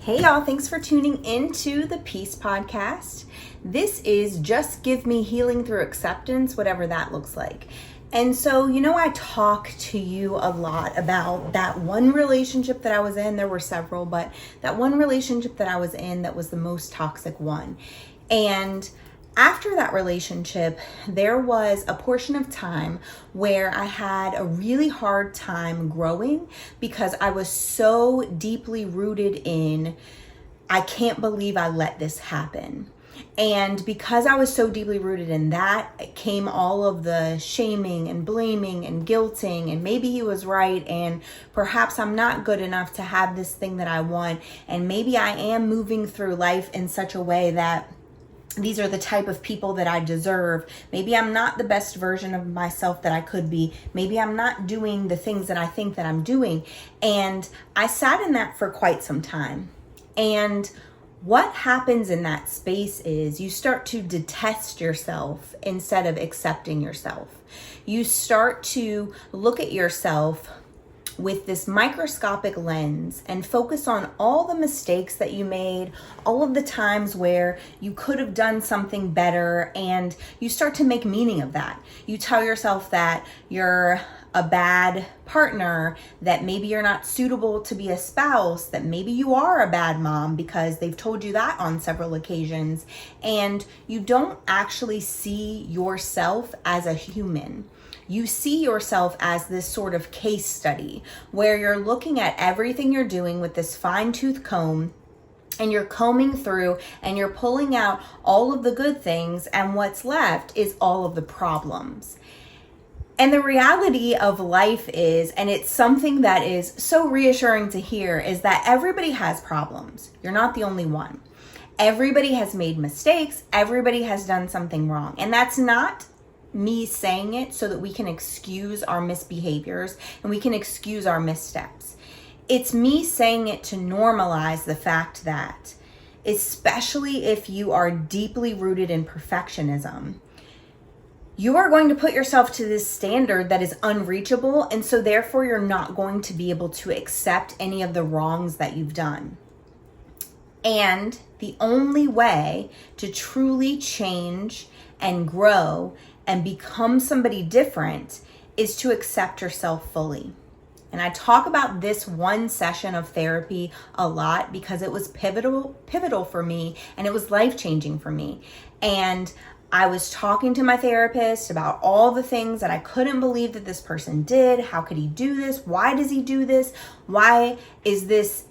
Hey y'all, thanks for tuning into the Peace Podcast. This is Just Give Me Healing Through Acceptance, whatever that looks like. And so, I talk to you a lot about that one relationship that I was in. There were several, but that one relationship that I was in that was the most toxic one. And after that relationship, there was a portion of time where I had a really hard time growing because I was so deeply rooted in, I can't believe I let this happen. And because I was so deeply rooted in that, came all of the shaming and blaming and guilting, and maybe he was right, and perhaps I'm not good enough to have this thing that I want, and maybe I am moving through life in such a way that these are the type of people that I deserve. Maybe I'm not the best version of myself that I could be. Maybe I'm not doing the things that I think that I'm doing. And I sat in that for quite some time. And what happens in that space is you start to detest yourself instead of accepting yourself. You start to look at yourself with this microscopic lens and focus on all the mistakes that you made, all of the times where you could have done something better, and you start to make meaning of that. You tell yourself that you're a bad partner, that maybe you're not suitable to be a spouse, that maybe you are a bad mom because they've told you that on several occasions, and you don't actually see yourself as a human. You see yourself as this sort of case study where you're looking at everything you're doing with this fine-tooth comb, and you're combing through and you're pulling out all of the good things, and what's left is all of the problems. And the reality of life is, and it's something that is so reassuring to hear, is that everybody has problems. You're not the only one. Everybody has made mistakes. Everybody has done something wrong. And that's not me saying it so that we can excuse our misbehaviors and we can excuse our missteps. It's me saying it to normalize the fact that, especially if you are deeply rooted in perfectionism, you are going to put yourself to this standard that is unreachable, and so therefore you're not going to be able to accept any of the wrongs that you've done. And the only way to truly change and grow and become somebody different is to accept yourself fully. And I talk about this one session of therapy a lot because it was pivotal for me, and it was life-changing for me. And I was talking to my therapist about all the things that I couldn't believe that this person did. How could he do this? Why does he do this? Why is this,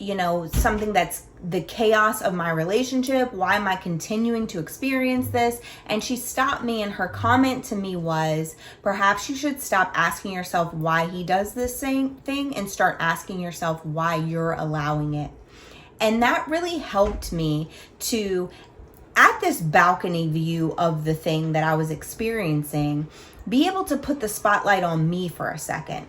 something that's the chaos of my relationship? Why am I continuing to experience this? And she stopped me, and her comment to me was, perhaps you should stop asking yourself why he does this same thing and start asking yourself why you're allowing it. And that really helped me to, at this balcony view of the thing that I was experiencing, be able to put the spotlight on me for a second.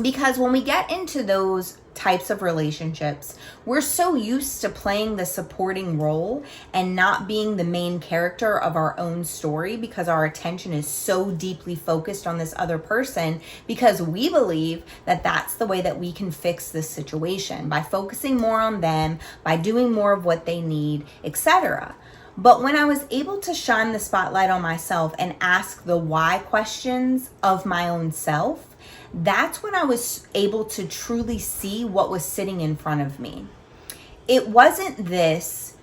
Because when we get into those types of relationships, we're so used to playing the supporting role and not being the main character of our own story, because our attention is so deeply focused on this other person, because we believe that that's the way that we can fix this situation, by focusing more on them, by doing more of what they need, etc. But when I was able to shine the spotlight on myself and ask the why questions of my own self, that's when I was able to truly see what was sitting in front of me. It wasn't this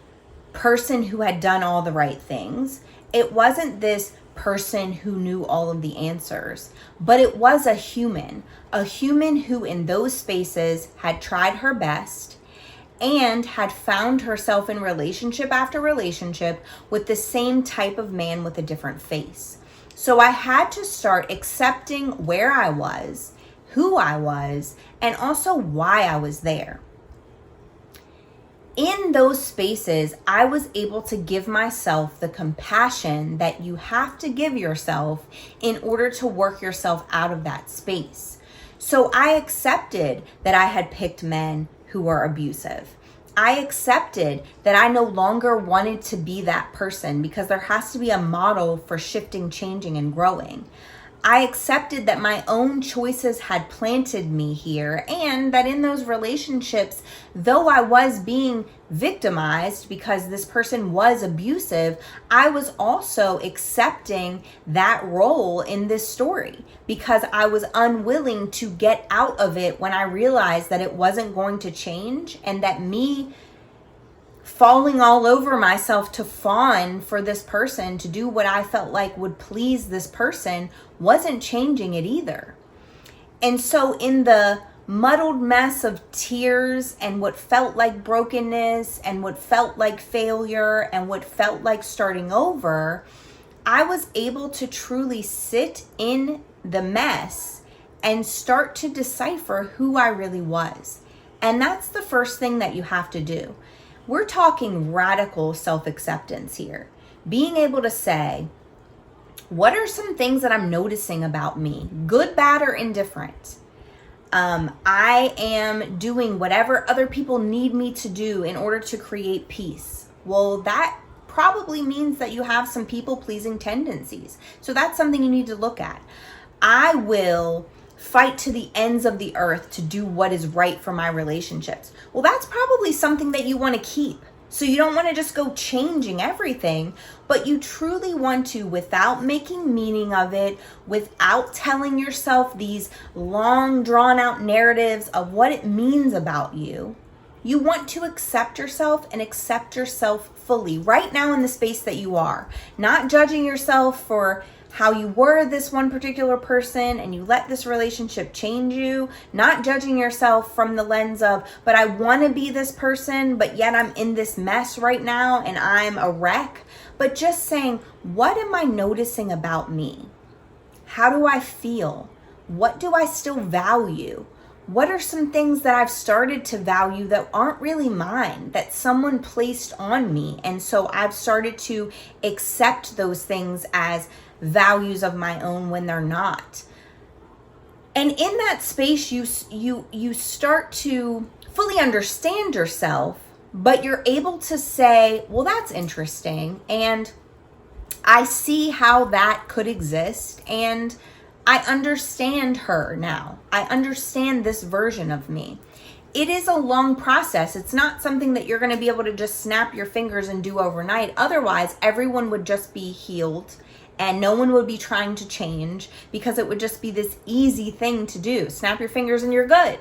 person who had done all the right things. It wasn't this person who knew all of the answers, but it was a human who in those spaces had tried her best and had found herself in relationship after relationship with the same type of man with a different face. So I had to start accepting where I was, who I was, and also why I was there. In those spaces, I was able to give myself the compassion that you have to give yourself in order to work yourself out of that space. So I accepted that I had picked men who were abusive. I accepted that I no longer wanted to be that person, because there has to be a model for shifting, changing, and growing. I accepted that my own choices had planted me here, and that in those relationships, though I was being victimized because this person was abusive, I was also accepting that role in this story because I was unwilling to get out of it when I realized that it wasn't going to change, and that me falling all over myself to fawn for this person, to do what I felt like would please this person, wasn't changing it either. And so in the muddled mess of tears and what felt like brokenness and what felt like failure and what felt like starting over, I was able to truly sit in the mess and start to decipher who I really was. And that's the first thing that you have to do. We're talking radical self-acceptance here. Being able to say, what are some things that I'm noticing about me? Good, bad, or indifferent? I am doing whatever other people need me to do in order to create peace. Well, that probably means that you have some people-pleasing tendencies. So that's something you need to look at. I will fight to the ends of the earth to do what is right for my relationships. Well, that's probably something that you want to keep. So you don't want to just go changing everything, but you truly want to, without making meaning of it, without telling yourself these long drawn out narratives of what it means about you, you want to accept yourself and accept yourself fully right now in the space that you are, not judging yourself for how you were this one particular person and you let this relationship change you, not judging yourself from the lens of, but I want to be this person, but yet I'm in this mess right now and I'm a wreck, but just saying, what am I noticing about me? How do I feel? What do I still value? What are some things that I've started to value that aren't really mine, that someone placed on me? And so I've started to accept those things as values of my own when they're not. And in that space, you start to fully understand yourself, but you're able to say, well, that's interesting, and I see how that could exist, and I understand her now. I understand this version of me. It is a long process. It's not something that you're going to be able to just snap your fingers and do overnight. Otherwise, everyone would just be healed and no one would be trying to change, because it would just be this easy thing to do. Snap your fingers and you're good.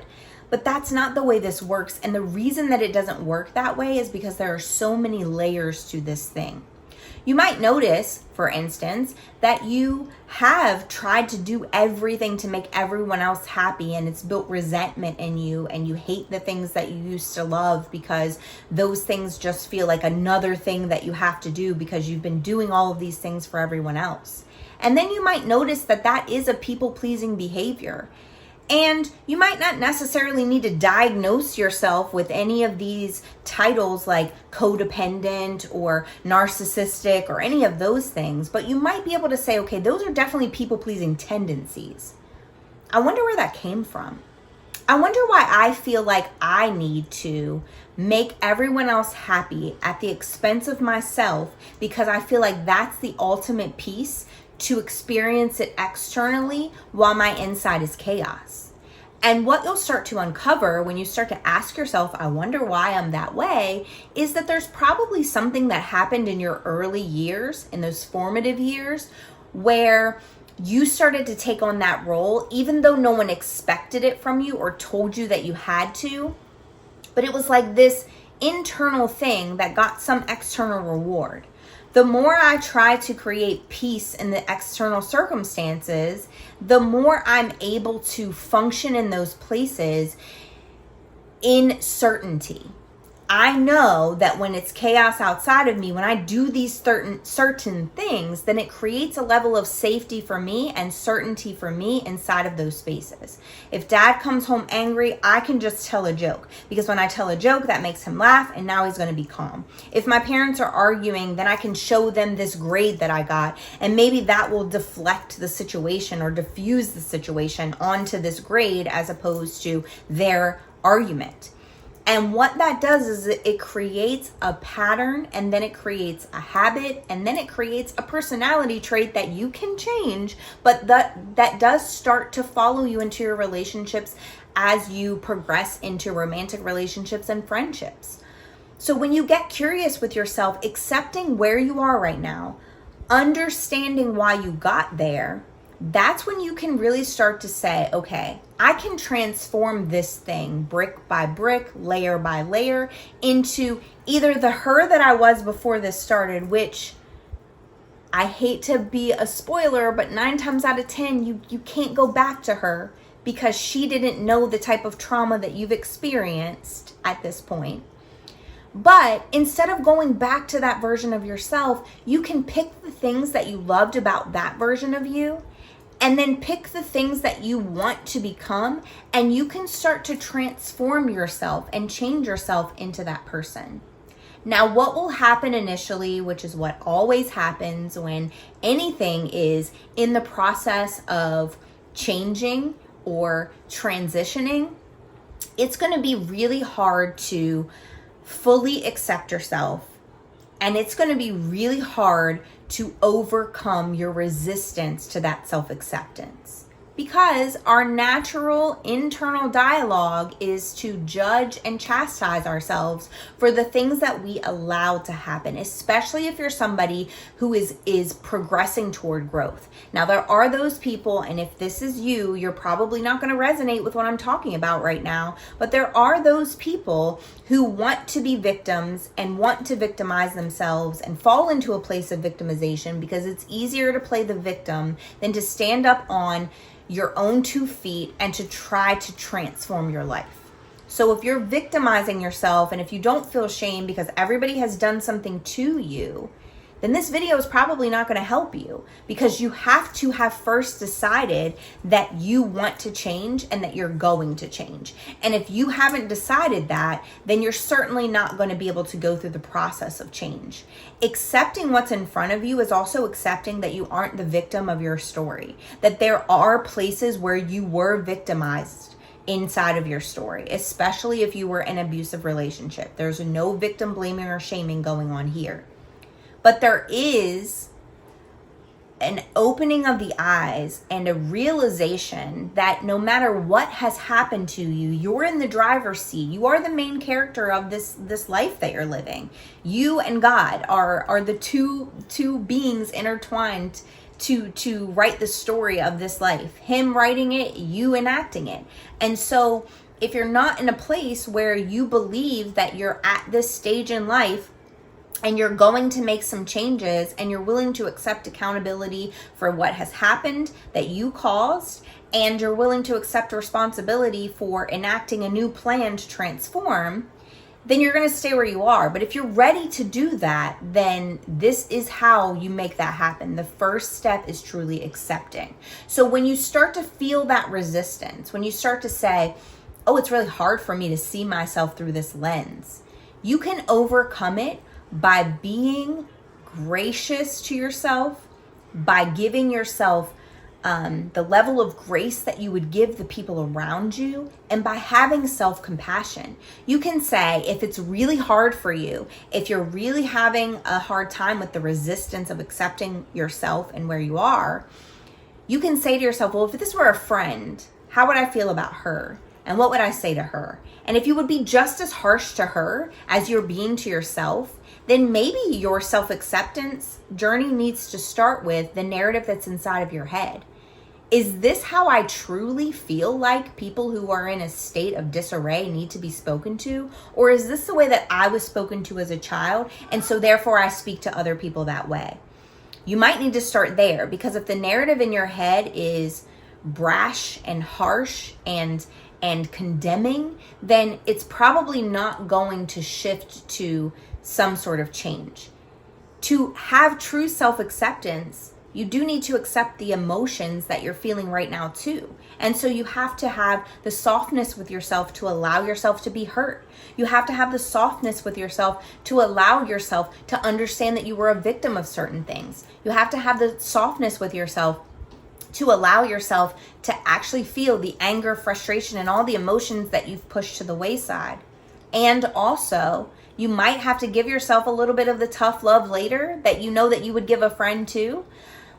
But that's not the way this works. And the reason that it doesn't work that way is because there are so many layers to this thing. You might notice, for instance, that you have tried to do everything to make everyone else happy, and it's built resentment in you, and you hate the things that you used to love because those things just feel like another thing that you have to do because you've been doing all of these things for everyone else. And then you might notice that that is a people-pleasing behavior. And you might not necessarily need to diagnose yourself with any of these titles like codependent or narcissistic or any of those things, but you might be able to say, okay, those are definitely people-pleasing tendencies. I wonder where that came from. I wonder why I feel like I need to make everyone else happy at the expense of myself, because I feel like that's the ultimate peace, to experience it externally while my inside is chaos. And what you'll start to uncover when you start to ask yourself, I wonder why I'm that way, is that there's probably something that happened in your early years, in those formative years, where you started to take on that role, even though no one expected it from you or told you that you had to. But it was like this internal thing that got some external reward. The more I try to create peace in the external circumstances, the more I'm able to function in those places in certainty. I know that when it's chaos outside of me, when I do these certain things, then it creates a level of safety for me and certainty for me inside of those spaces. If dad comes home angry, I can just tell a joke, because when I tell a joke, that makes him laugh and now he's going to be calm. If my parents are arguing, then I can show them this grade that I got, and maybe that will deflect the situation or diffuse the situation onto this grade as opposed to their argument. And what that does is it creates a pattern, and then it creates a habit, and then it creates a personality trait that you can change, but that does start to follow you into your relationships as you progress into romantic relationships and friendships. So when you get curious with yourself, accepting where you are right now, understanding why you got there, that's when you can really start to say, okay, I can transform this thing brick by brick, layer by layer, into either the her that I was before this started, which I hate to be a spoiler, but 9 times out of 10, you can't go back to her because she didn't know the type of trauma that you've experienced at this point. But instead of going back to that version of yourself, you can pick the things that you loved about that version of you, and then pick the things that you want to become, and you can start to transform yourself and change yourself into that person. Now, what will happen initially, which is what always happens when anything is in the process of changing or transitioning, it's going to be really hard to fully accept yourself, and it's going to be really hard to overcome your resistance to that self-acceptance, because our natural internal dialogue is to judge and chastise ourselves for the things that we allow to happen, especially if you're somebody who is progressing toward growth. Now, there are those people, and if this is you, you're probably not going to resonate with what I'm talking about right now, but there are those people who want to be victims and want to victimize themselves and fall into a place of victimization because it's easier to play the victim than to stand up on your own 2 feet and to try to transform your life. So if you're victimizing yourself and if you don't feel shame because everybody has done something to you, then this video is probably not going to help you, because you have to have first decided that you want to change and that you're going to change. And if you haven't decided that, then you're certainly not going to be able to go through the process of change. Accepting what's in front of you is also accepting that you aren't the victim of your story, that there are places where you were victimized inside of your story, especially if you were in an abusive relationship. There's no victim blaming or shaming going on here. But there is an opening of the eyes and a realization that no matter what has happened to you, you're in the driver's seat. You are the main character of this life that you're living. You and God are the two beings intertwined to write the story of this life. Him writing it, you enacting it. And so if you're not in a place where you believe that you're at this stage in life and you're going to make some changes and you're willing to accept accountability for what has happened that you caused, and you're willing to accept responsibility for enacting a new plan to transform, then you're going to stay where you are. But if you're ready to do that, then this is how you make that happen. The first step is truly accepting. So when you start to feel that resistance, when you start to say, oh, it's really hard for me to see myself through this lens, you can overcome it by being gracious to yourself, by giving yourself the level of grace that you would give the people around you, and by having self-compassion. You can say, if it's really hard for you, if you're really having a hard time with the resistance of accepting yourself and where you are, you can say to yourself, well, if this were a friend, how would I feel about her? And what would I say to her? And if you would be just as harsh to her as you're being to yourself, then maybe your self-acceptance journey needs to start with the narrative that's inside of your head. Is this how I truly feel like people who are in a state of disarray need to be spoken to? Or is this the way that I was spoken to as a child, and so therefore I speak to other people that way? You might need to start there, because if the narrative in your head is brash and harsh and condemning, then it's probably not going to shift to some sort of change. To have true self-acceptance, you do need to accept the emotions that you're feeling right now too. And so you have to have the softness with yourself to allow yourself to be hurt. You have to have the softness with yourself to allow yourself to understand that you were a victim of certain things. You have to have the softness with yourself to allow yourself to actually feel the anger, frustration, and all the emotions that you've pushed to the wayside. And also, you might have to give yourself a little bit of the tough love later that you know that you would give a friend too,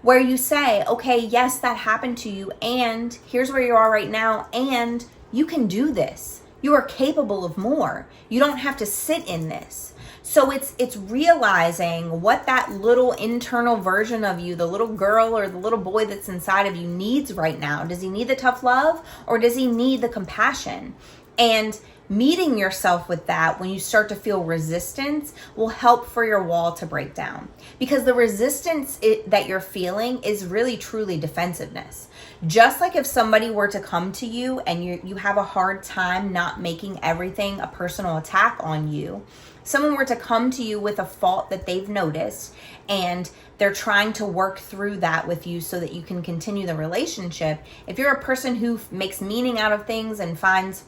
where you say, okay, yes, that happened to you, and here's where you are right now, and you can do this. You are capable of more. You don't have to sit in this. So it's realizing what that little internal version of you, the little girl or the little boy that's inside of you, needs right now. Does he need the tough love, or does he need the compassion? And meeting yourself with that when you start to feel resistance will help for your wall to break down, because the resistance that you're feeling is really truly defensiveness. Just like if somebody were to come to you and you have a hard time not making everything a personal attack on you, someone were to come to you with a fault that they've noticed and they're trying to work through that with you so that you can continue the relationship. If you're a person who makes meaning out of things and finds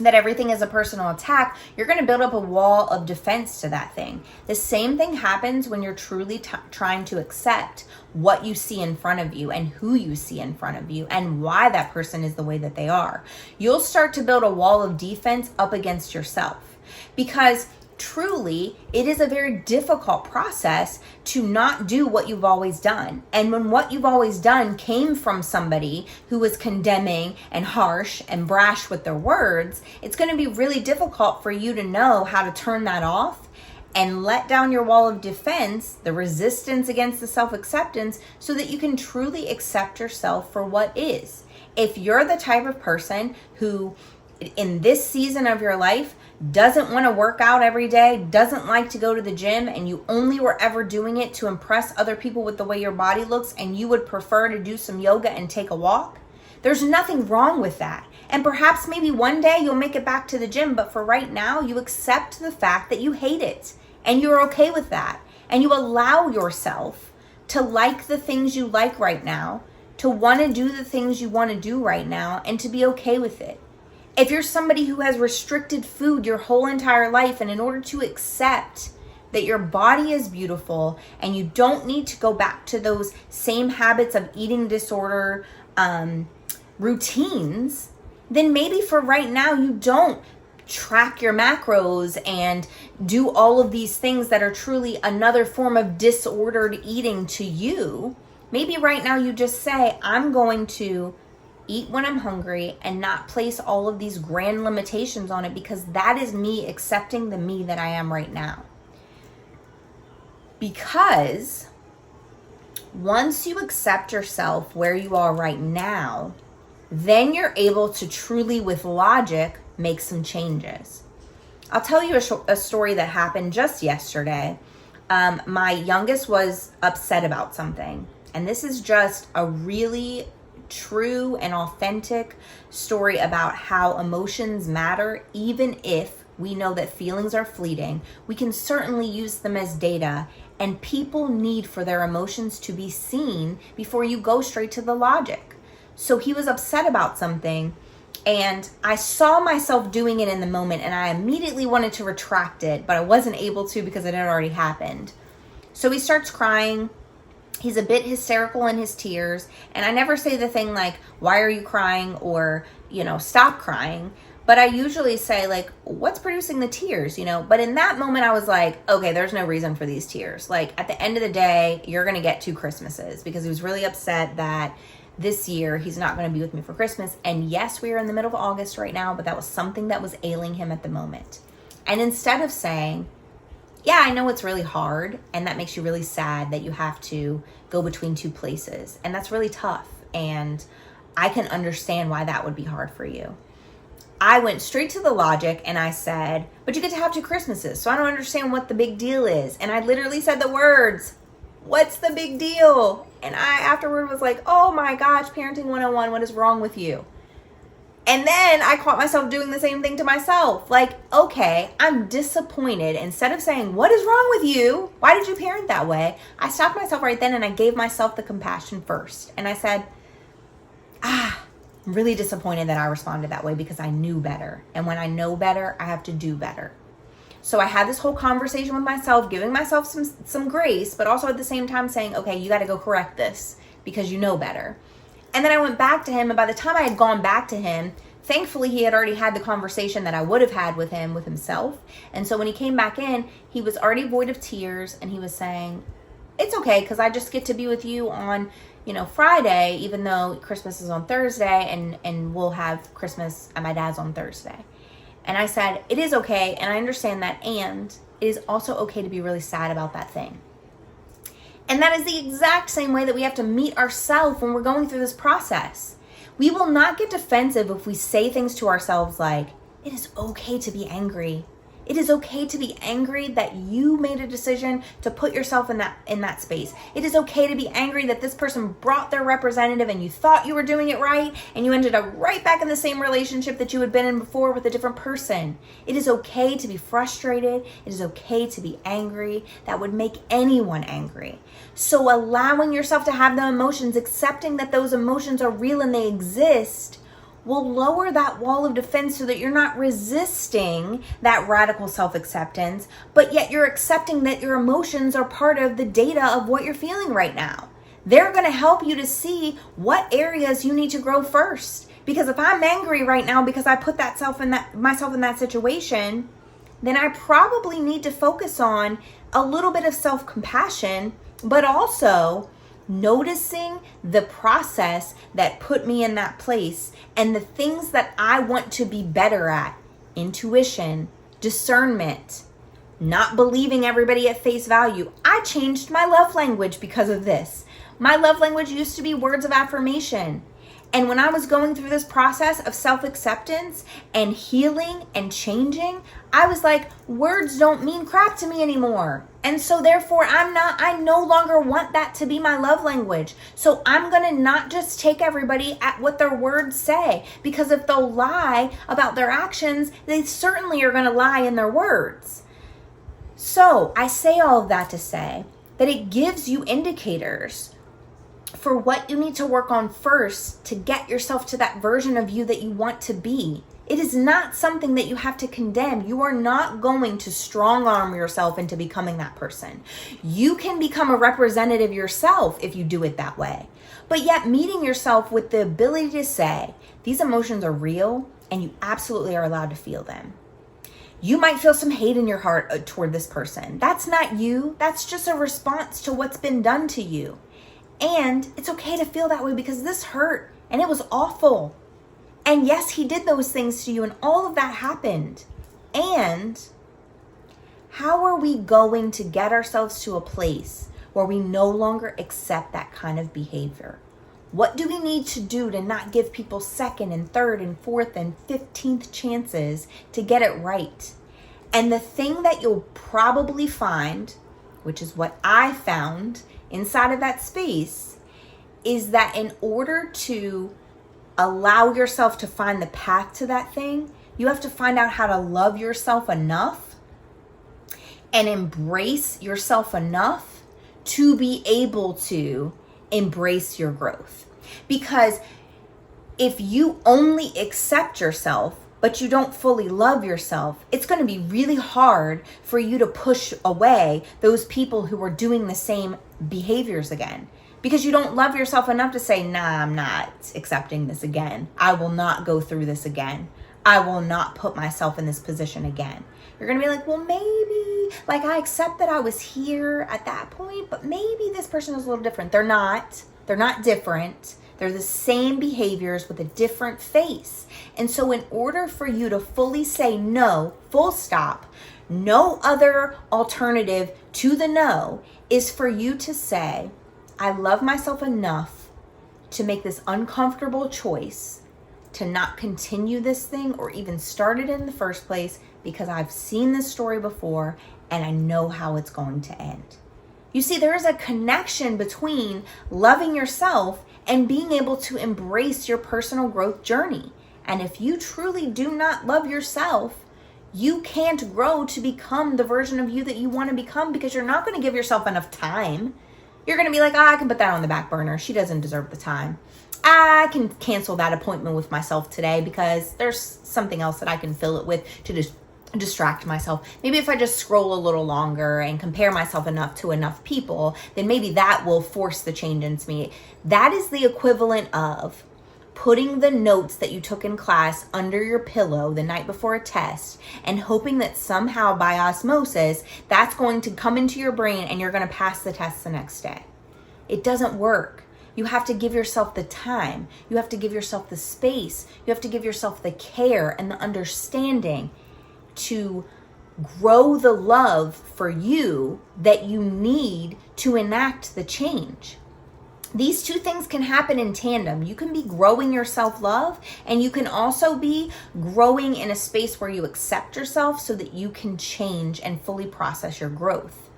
that everything is a personal attack, you're going to build up a wall of defense to that thing. The same thing happens when you're truly trying to accept what you see in front of you and who you see in front of you and why that person is the way that they are. You'll start to build a wall of defense up against yourself, because truly, it is a very difficult process to not do what you've always done. And when what you've always done came from somebody who was condemning and harsh and brash with their words, it's going to be really difficult for you to know how to turn that off and let down your wall of defense, the resistance against the self-acceptance, so that you can truly accept yourself for what is. If you're the type of person who, in this season of your life, doesn't want to work out every day, doesn't like to go to the gym, and you only were ever doing it to impress other people with the way your body looks, and you would prefer to do some yoga and take a walk, there's nothing wrong with that. And perhaps maybe one day you'll make it back to the gym, but for right now, you accept the fact that you hate it, and you're okay with that. And you allow yourself to like the things you like right now, to want to do the things you want to do right now, and to be okay with it. If you're somebody who has restricted food your whole entire life, and in order to accept that your body is beautiful and you don't need to go back to those same habits of eating disorder routines, then maybe for right now you don't track your macros and do all of these things that are truly another form of disordered eating to you. Maybe right now you just say, I'm going to eat when I'm hungry and not place all of these grand limitations on it, because that is me accepting the me that I am right now. Because once you accept yourself where you are right now, then you're able to truly, with logic, make some changes. I'll tell you a story that happened just yesterday. My youngest was upset about something, and this is just a really true and authentic story about how emotions matter. Even if we know that feelings are fleeting, we can certainly use them as data, and people need for their emotions to be seen before you go straight to the logic. So he was upset about something, and I saw myself doing it in the moment, and I immediately wanted to retract it, but I wasn't able to because it had already happened. So he starts crying. He's a bit hysterical in his tears, and I never say the thing like, why are you crying, or, stop crying. But I usually say, like, what's producing the tears, But in that moment, I was like, okay, there's no reason for these tears. Like, at the end of the day, you're going to get 2 Christmases, because he was really upset that this year he's not going to be with me for Christmas. And yes, we are in the middle of August right now, but that was something that was ailing him at the moment. And instead of saying, yeah, I know it's really hard, and that makes you really sad that you have to go between 2 places, and that's really tough, and I can understand why that would be hard for you. I went straight to the logic, and I said, but you get to have 2 Christmases, so I don't understand what the big deal is. And I literally said the words, what's the big deal? And I afterward was like, oh my gosh, parenting 101, what is wrong with you? And then I caught myself doing the same thing to myself. Like, okay, I'm disappointed. Instead of saying, what is wrong with you? Why did you parent that way? I stopped myself right then, and I gave myself the compassion first. And I said, I'm really disappointed that I responded that way, because I knew better. And when I know better, I have to do better. So I had this whole conversation with myself, giving myself some grace, but also at the same time saying, okay, you got to go correct this because you know better. And then I went back to him, and by the time I had gone back to him, Thankfully, he had already had the conversation that I would have had with him, with himself. And so when he came back in, he was already void of tears, and he was saying, it's okay, because I just get to be with you on, Friday, even though Christmas is on Thursday, and we'll have Christmas at my dad's on Thursday. And I said, it is okay, and I understand that, and it is also okay to be really sad about that thing. And that is the exact same way that we have to meet ourselves when we're going through this process. We will not get defensive if we say things to ourselves like, it is okay to be angry. It is okay to be angry that you made a decision to put yourself in that space. It is okay to be angry that this person brought their representative and you thought you were doing it right and you ended up right back in the same relationship that you had been in before with a different person. It is okay to be frustrated. It is okay to be angry. That would make anyone angry. So allowing yourself to have the emotions, accepting that those emotions are real and they exist, will lower that wall of defense so that you're not resisting that radical self-acceptance, but yet you're accepting that your emotions are part of the data of what you're feeling right now. They're going to help you to see what areas you need to grow first. Because if I'm angry right now because I put myself in that situation, then I probably need to focus on a little bit of self-compassion, but also noticing the process that put me in that place and the things that I want to be better at. Intuition, discernment, not believing everybody at face value. I changed my love language because of this. My love language used to be words of affirmation. And when I was going through this process of self-acceptance and healing and changing, I was like, words don't mean crap to me anymore. And so therefore I no longer want that to be my love language. So I'm going to not just take everybody at what their words say, because if they'll lie about their actions, they certainly are going to lie in their words. So I say all of that to say that it gives you indicators for what you need to work on first to get yourself to that version of you that you want to be. It is not something that you have to condemn. You are not going to strong arm yourself into becoming that person. You can become a representative yourself if you do it that way. But yet meeting yourself with the ability to say, these emotions are real and you absolutely are allowed to feel them. You might feel some hate in your heart toward this person. That's not you. That's just a response to what's been done to you. And it's okay to feel that way because this hurt and it was awful. And yes, he did those things to you and all of that happened. And how are we going to get ourselves to a place where we no longer accept that kind of behavior? What do we need to do to not give people second and third and fourth and 15th chances to get it right? And the thing that you'll probably find, which is what I found inside of that space, is that in order to allow yourself to find the path to that thing, you have to find out how to love yourself enough and embrace yourself enough to be able to embrace your growth. Because if you only accept yourself, but you don't fully love yourself, it's going to be really hard for you to push away those people who are doing the same behaviors again. Because you don't love yourself enough to say, nah, I'm not accepting this again. I will not go through this again. I will not put myself in this position again. You're going to be like, well, maybe, like I accept that I was here at that point, but maybe this person is a little different. They're not different. They're the same behaviors with a different face. And so in order for you to fully say no, full stop, no other alternative to the no is for you to say, I love myself enough to make this uncomfortable choice to not continue this thing or even start it in the first place because I've seen this story before and I know how it's going to end. You see, there is a connection between loving yourself and being able to embrace your personal growth journey. And if you truly do not love yourself, you can't grow to become the version of you that you want to become because you're not going to give yourself enough time. You're going to be like, I can put that on the back burner. She doesn't deserve the time. I can cancel that appointment with myself today because there's something else that I can fill it with to just distract myself. Maybe if I just scroll a little longer and compare myself enough to enough people, then maybe that will force the change into me. That is the equivalent of putting the notes that you took in class under your pillow the night before a test and hoping that somehow by osmosis, that's going to come into your brain and you're going to pass the test the next day. It doesn't work. You have to give yourself the time. You have to give yourself the space. You have to give yourself the care and the understanding to grow the love for you that you need to enact the change. These two things can happen in tandem. You can be growing your self-love, and you can also be growing in a space where you accept yourself so that you can change and fully process your growth.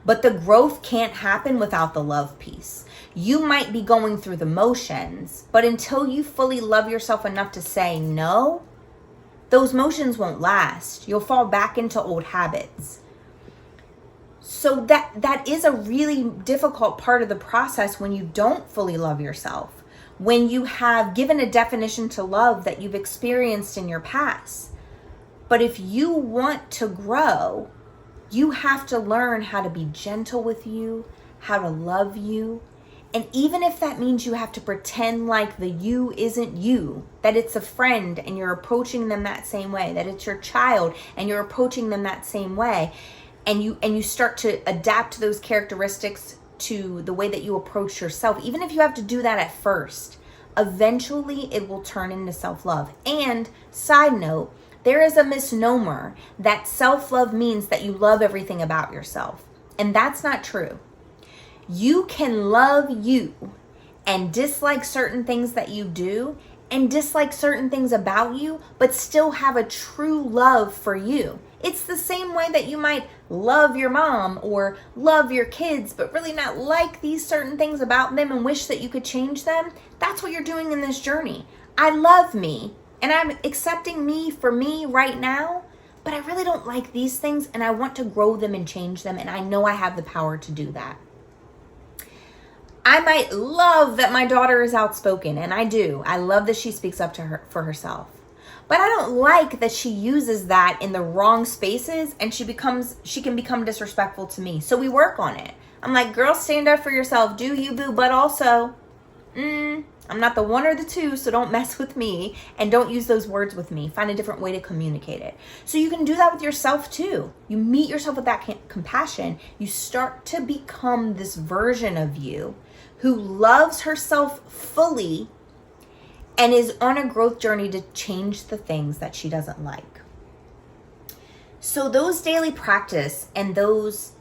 But the growth can't happen without the love piece. You might be going through the motions, but until you fully love yourself enough to say no, those motions won't last. You'll fall back into old habits. So that is a really difficult part of the process when you don't fully love yourself, when you have given a definition to love that you've experienced in your past. But if you want to grow, you have to learn how to be gentle with you, how to love you. And even if that means you have to pretend like the you isn't you, that it's a friend and you're approaching them that same way, that it's your child and you're approaching them that same way, and you start to adapt those characteristics to the way that you approach yourself, even if you have to do that at first, eventually it will turn into self-love. And side note, there is a misnomer that self-love means that you love everything about yourself. And that's not true. You can love you and dislike certain things that you do and dislike certain things about you, but still have a true love for you. It's the same way that you might love your mom or love your kids, but really not like these certain things about them and wish that you could change them. That's what you're doing in this journey. I love me and I'm accepting me for me right now, but I really don't like these things and I want to grow them and change them, and I know I have the power to do that. I might love that my daughter is outspoken, and I do. I love that she speaks up for herself. But I don't like that she uses that in the wrong spaces and she can become disrespectful to me. So we work on it. I'm like, girl, stand up for yourself. Do you, boo? But also, I'm not the one or the two, so don't mess with me and don't use those words with me. Find a different way to communicate it. So you can do that with yourself too. You meet yourself with that compassion. You start to become this version of you who loves herself fully and is on a growth journey to change the things that she doesn't like. So those daily practice and those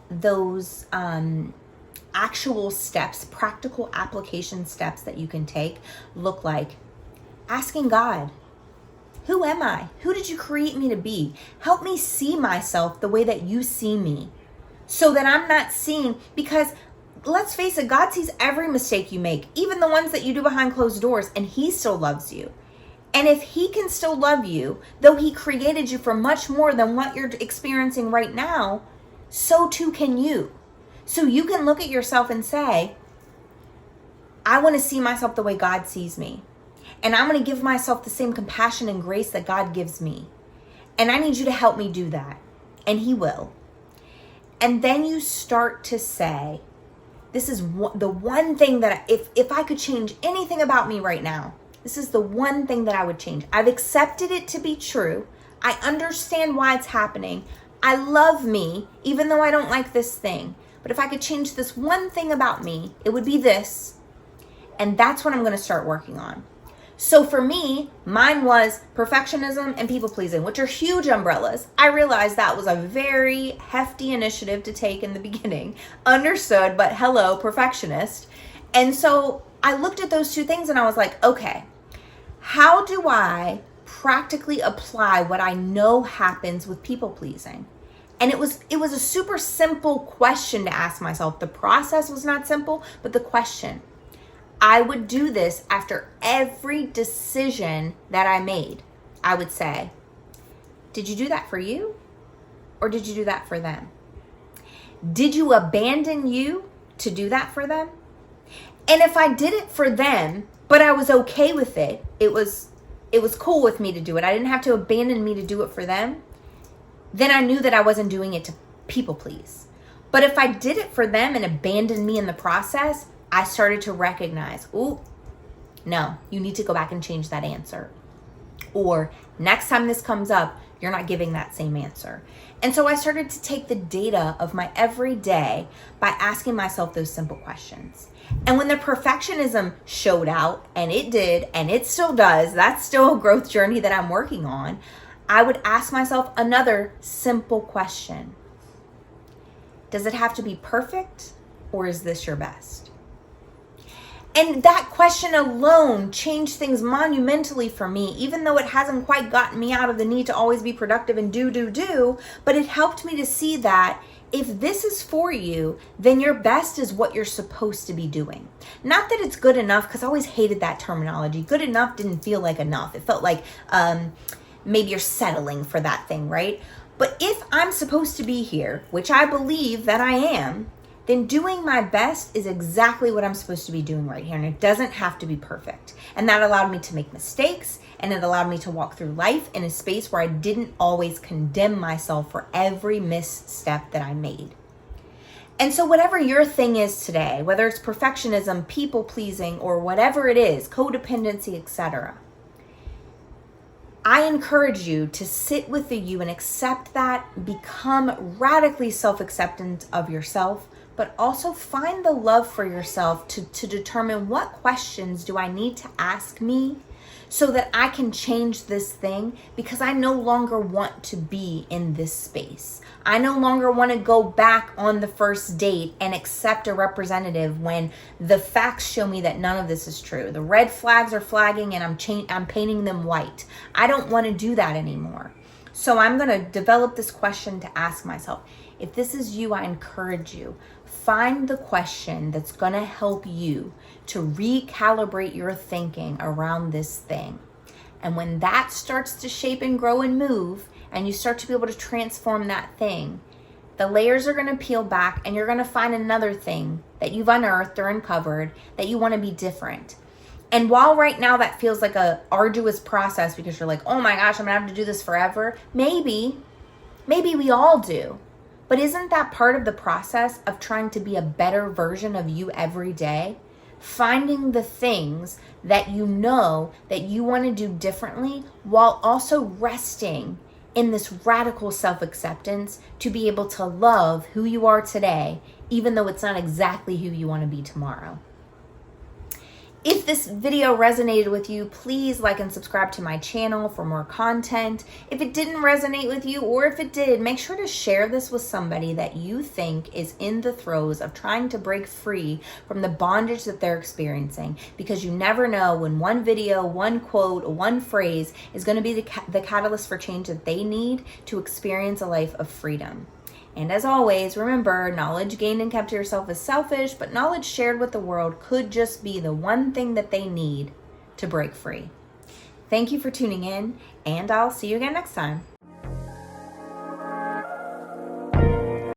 actual steps, practical application steps that you can take look like asking God, who am I? Who did you create me to be? Help me see myself the way that you see me, so that I'm not seeing, because let's face it, God sees every mistake you make, even the ones that you do behind closed doors, and he still loves you. And if he can still love you, though he created you for much more than what you're experiencing right now, so too can you. So you can look at yourself and say, I want to see myself the way God sees me. And I'm going to give myself the same compassion and grace that God gives me. And I need you to help me do that. And he will. And then you start to say, this is the one thing that if I could change anything about me right now, this is the one thing that I would change. I've accepted it to be true. I understand why it's happening. I love me, even though I don't like this thing. But if I could change this one thing about me, it would be this. And that's what I'm going to start working on. So for me, mine was perfectionism and people pleasing, which are huge umbrellas. I realized that was a very hefty initiative to take in the beginning. Understood, but hello, perfectionist. And so I looked at those two things and I was like, okay, how do I practically apply what I know happens with people pleasing? And it was a super simple question to ask myself. The process was not simple, but the question. I would do this after every decision that I made. I would say, did you do that for you? Or did you do that for them? Did you abandon you to do that for them? And if I did it for them, but I was okay with it, it was cool with me to do it, I didn't have to abandon me to do it for them, then I knew that I wasn't doing it to people please. But if I did it for them and abandoned me in the process, I started to recognize, ooh, No, you need to go back and change that answer. Or next time this comes up, you're not giving that same answer. And so I started to take the data of my everyday by asking myself those simple questions. And when the perfectionism showed out, and it did, and it still does, that's still a growth journey that I'm working on, I would ask myself another simple question. Does it have to be perfect, or is this your best? And that question alone changed things monumentally for me, even though it hasn't quite gotten me out of the need to always be productive and do, but it helped me to see that if this is for you, then your best is what you're supposed to be doing. Not that it's good enough, because I always hated that terminology. Good enough didn't feel like enough. It felt like maybe you're settling for that thing, right? But if I'm supposed to be here, which I believe that I am, then doing my best is exactly what I'm supposed to be doing right here. And it doesn't have to be perfect. And that allowed me to make mistakes, and it allowed me to walk through life in a space where I didn't always condemn myself for every misstep that I made. And so whatever your thing is today, whether it's perfectionism, people pleasing, or whatever it is, codependency, etc., I encourage you to sit with you and accept that, become radically self-acceptant of yourself, but also find the love for yourself to determine what questions do I need to ask me so that I can change this thing, because I no longer want to be in this space. I no longer want to go back on the first date and accept a representative when the facts show me that none of this is true. The red flags are flagging and I'm painting them white. I don't want to do that anymore. So I'm going to develop this question to ask myself. If this is you, I encourage you, find the question that's going to help you to recalibrate your thinking around this thing. And when that starts to shape and grow and move, and you start to be able to transform that thing, the layers are going to peel back, and you're going to find another thing that you've unearthed or uncovered that you want to be different. And while right now that feels like a arduous process because you're like, oh my gosh, I'm going to have to do this forever. Maybe we all do. But isn't that part of the process of trying to be a better version of you every day? Finding the things that you know that you want to do differently while also resting in this radical self-acceptance to be able to love who you are today, even though it's not exactly who you want to be tomorrow. If this video resonated with you, please like and subscribe to my channel for more content. If it didn't resonate with you, or if it did, make sure to share this with somebody that you think is in the throes of trying to break free from the bondage that they're experiencing, because you never know when one video, one quote, one phrase is going to be the catalyst for change that they need to experience a life of freedom. And as always, remember, knowledge gained and kept to yourself is selfish, but knowledge shared with the world could just be the one thing that they need to break free. Thank you for tuning in, and I'll see you again next time.